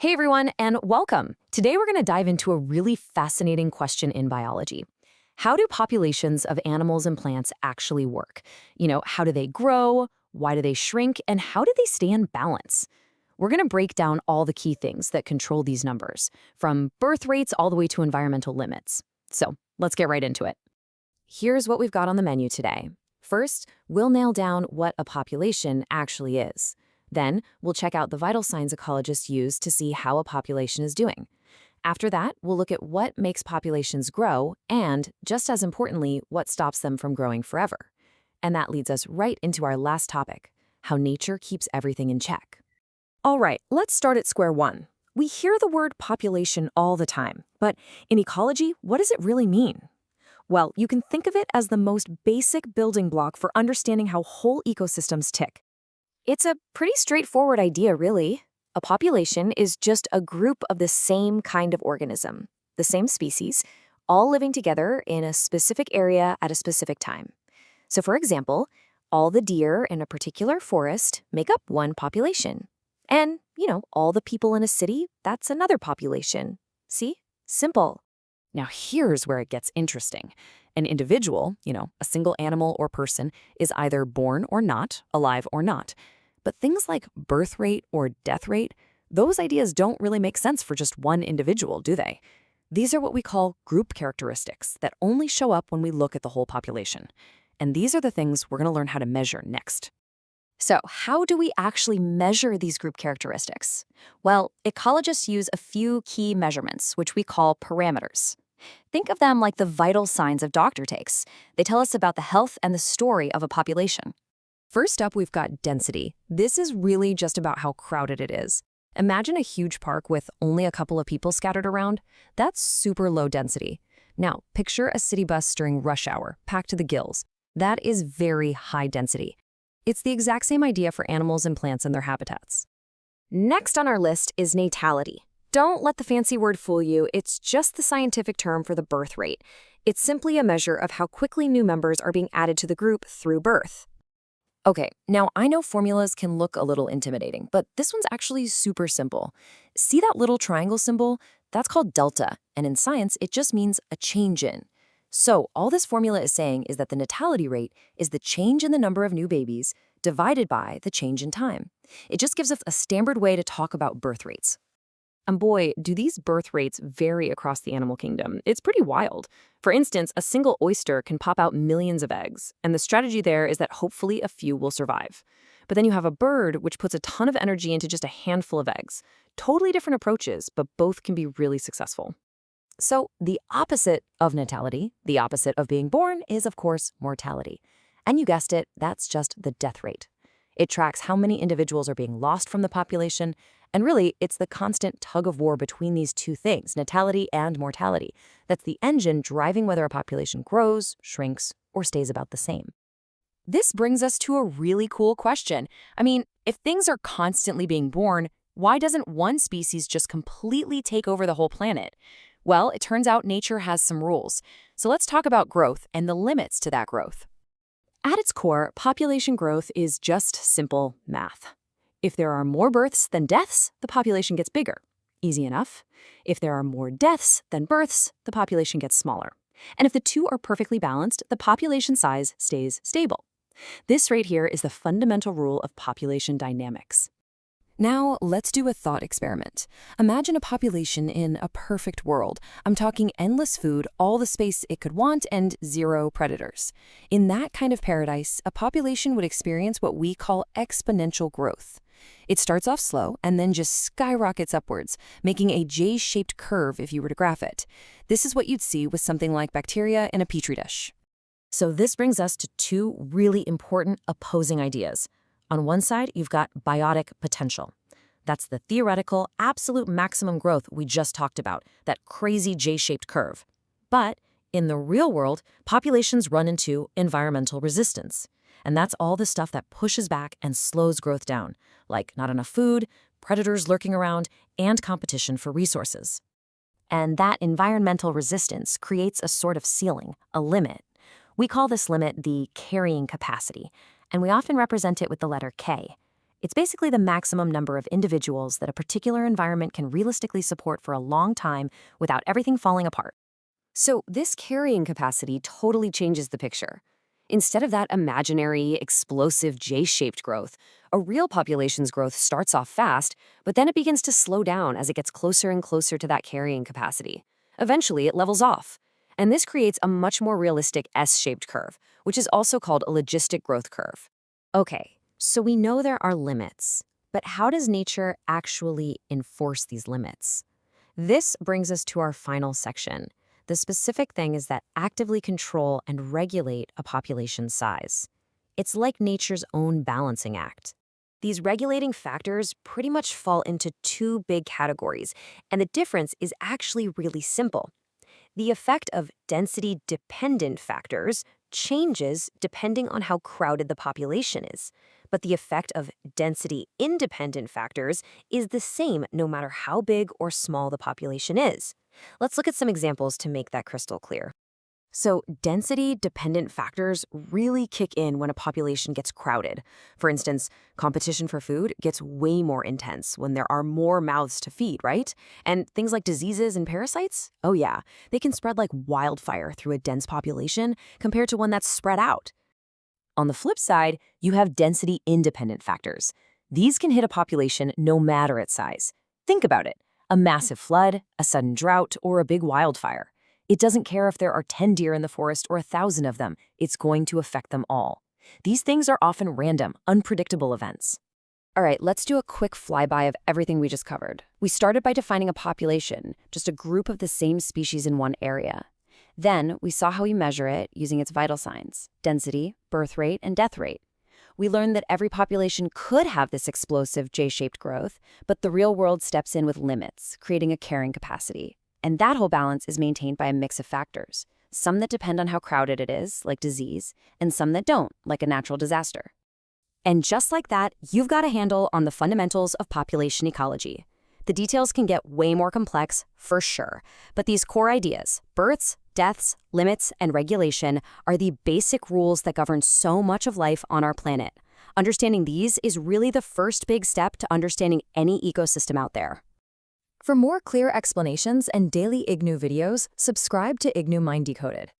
Hey everyone, and welcome. Today we're going to dive into a really fascinating question in biology. How do populations of animals and plants actually work? How do they grow? Why do they shrink? And how do they stay in balance? We're going to break down all the key things that control these numbers, from birth rates all the way to environmental limits. So let's get right into it. Here's what we've got on the menu today. First, we'll nail down what a population actually is. Then, we'll check out the vital signs ecologists use to see how a population is doing. After that, we'll look at what makes populations grow and, just as importantly, what stops them from growing forever. And that leads us right into our last topic, how nature keeps everything in check. All right, let's start at square one. We hear the word population all the time, but in ecology, what does it really mean? Well, you can think of it as the most basic building block for understanding how whole ecosystems tick. It's a pretty straightforward idea, really. A population is just a group of the same kind of organism, the same species, all living together in a specific area at a specific time. So for example, all the deer in a particular forest make up one population. And, all the people in a city, that's another population. See? Simple. Now here's where it gets interesting. An individual, a single animal or person, is either born or not, alive or not. But things like birth rate or death rate, those ideas don't really make sense for just one individual, do they? These are what we call group characteristics that only show up when we look at the whole population. And these are the things we're going to learn how to measure next. So how do we actually measure these group characteristics? Well, ecologists use a few key measurements, which we call parameters. Think of them like the vital signs a doctor takes. They tell us about the health and the story of a population. First up, we've got density. This is really just about how crowded it is. Imagine a huge park with only a couple of people scattered around. That's super low density. Now, picture a city bus during rush hour, packed to the gills. That is very high density. It's the exact same idea for animals and plants and their habitats. Next on our list is natality. Don't let the fancy word fool you. It's just the scientific term for the birth rate. It's simply a measure of how quickly new members are being added to the group through birth. Okay, now I know formulas can look a little intimidating, but this one's actually super simple. See that little triangle symbol? That's called delta, and in science, it just means a change in. So all this formula is saying is that the natality rate is the change in the number of new babies divided by the change in time. It just gives us a standard way to talk about birth rates. And boy, do these birth rates vary across the animal kingdom. It's pretty wild. For instance, a single oyster can pop out millions of eggs, and the strategy there is that hopefully a few will survive. But then you have a bird which puts a ton of energy into just a handful of eggs. Totally different approaches, but both can be really successful. So the opposite of natality, the opposite of being born, is of course mortality. And you guessed it, that's just the death rate. It tracks how many individuals are being lost from the population, and really, it's the constant tug of war between these two things, natality and mortality, that's the engine driving whether a population grows, shrinks, or stays about the same. This brings us to a really cool question. If things are constantly being born, why doesn't one species just completely take over the whole planet? Well, it turns out nature has some rules. So let's talk about growth and the limits to that growth. At its core, population growth is just simple math. If there are more births than deaths, the population gets bigger. Easy enough. If there are more deaths than births, the population gets smaller. And if the two are perfectly balanced, the population size stays stable. This right here is the fundamental rule of population dynamics. Now, let's do a thought experiment. Imagine a population in a perfect world. I'm talking endless food, all the space it could want, and zero predators. In that kind of paradise, a population would experience what we call exponential growth. It starts off slow and then just skyrockets upwards, making a J-shaped curve if you were to graph it. This is what you'd see with something like bacteria in a petri dish. So this brings us to two really important opposing ideas. On one side, you've got biotic potential. That's the theoretical absolute maximum growth we just talked about, that crazy J-shaped curve. But in the real world, populations run into environmental resistance. And that's all the stuff that pushes back and slows growth down, like not enough food, predators lurking around, and competition for resources. And that environmental resistance creates a sort of ceiling, a limit. We call this limit the carrying capacity, and we often represent it with the letter K. It's basically the maximum number of individuals that a particular environment can realistically support for a long time without everything falling apart. So this carrying capacity totally changes the picture. Instead of that imaginary, explosive J-shaped growth, a real population's growth starts off fast, but then it begins to slow down as it gets closer and closer to that carrying capacity. Eventually, it levels off. And this creates a much more realistic S-shaped curve, which is also called a logistic growth curve. Okay, so we know there are limits, but how does nature actually enforce these limits? This brings us to our final section. The specific thing is that actively control and regulate a population's size. It's like nature's own balancing act. These regulating factors pretty much fall into two big categories, and the difference is actually really simple. The effect of density-dependent factors changes depending on how crowded the population is, but the effect of density-independent factors is the same no matter how big or small the population is. Let's look at some examples to make that crystal clear. So, density-dependent factors really kick in when a population gets crowded. For instance, competition for food gets way more intense when there are more mouths to feed, right? And things like diseases and parasites? Oh yeah, they can spread like wildfire through a dense population compared to one that's spread out. On the flip side, you have density-independent factors. These can hit a population no matter its size. Think about it. A massive flood, a sudden drought, or a big wildfire. It doesn't care if there are 10 deer in the forest or 1,000 of them, it's going to affect them all. These things are often random, unpredictable events. All right, let's do a quick flyby of everything we just covered. We started by defining a population, just a group of the same species in one area. Then we saw how we measure it using its vital signs: density, birth rate, and death rate. We learned that every population could have this explosive J-shaped growth, but the real world steps in with limits, creating a carrying capacity. And that whole balance is maintained by a mix of factors, some that depend on how crowded it is, like disease, and some that don't, like a natural disaster. And just like that, you've got a handle on the fundamentals of population ecology. The details can get way more complex, for sure, but these core ideas, births, deaths, limits, and regulation, are the basic rules that govern so much of life on our planet. Understanding these is really the first big step to understanding any ecosystem out there. For more clear explanations and daily IGNOU videos, subscribe to IGNOU Mind Decoded.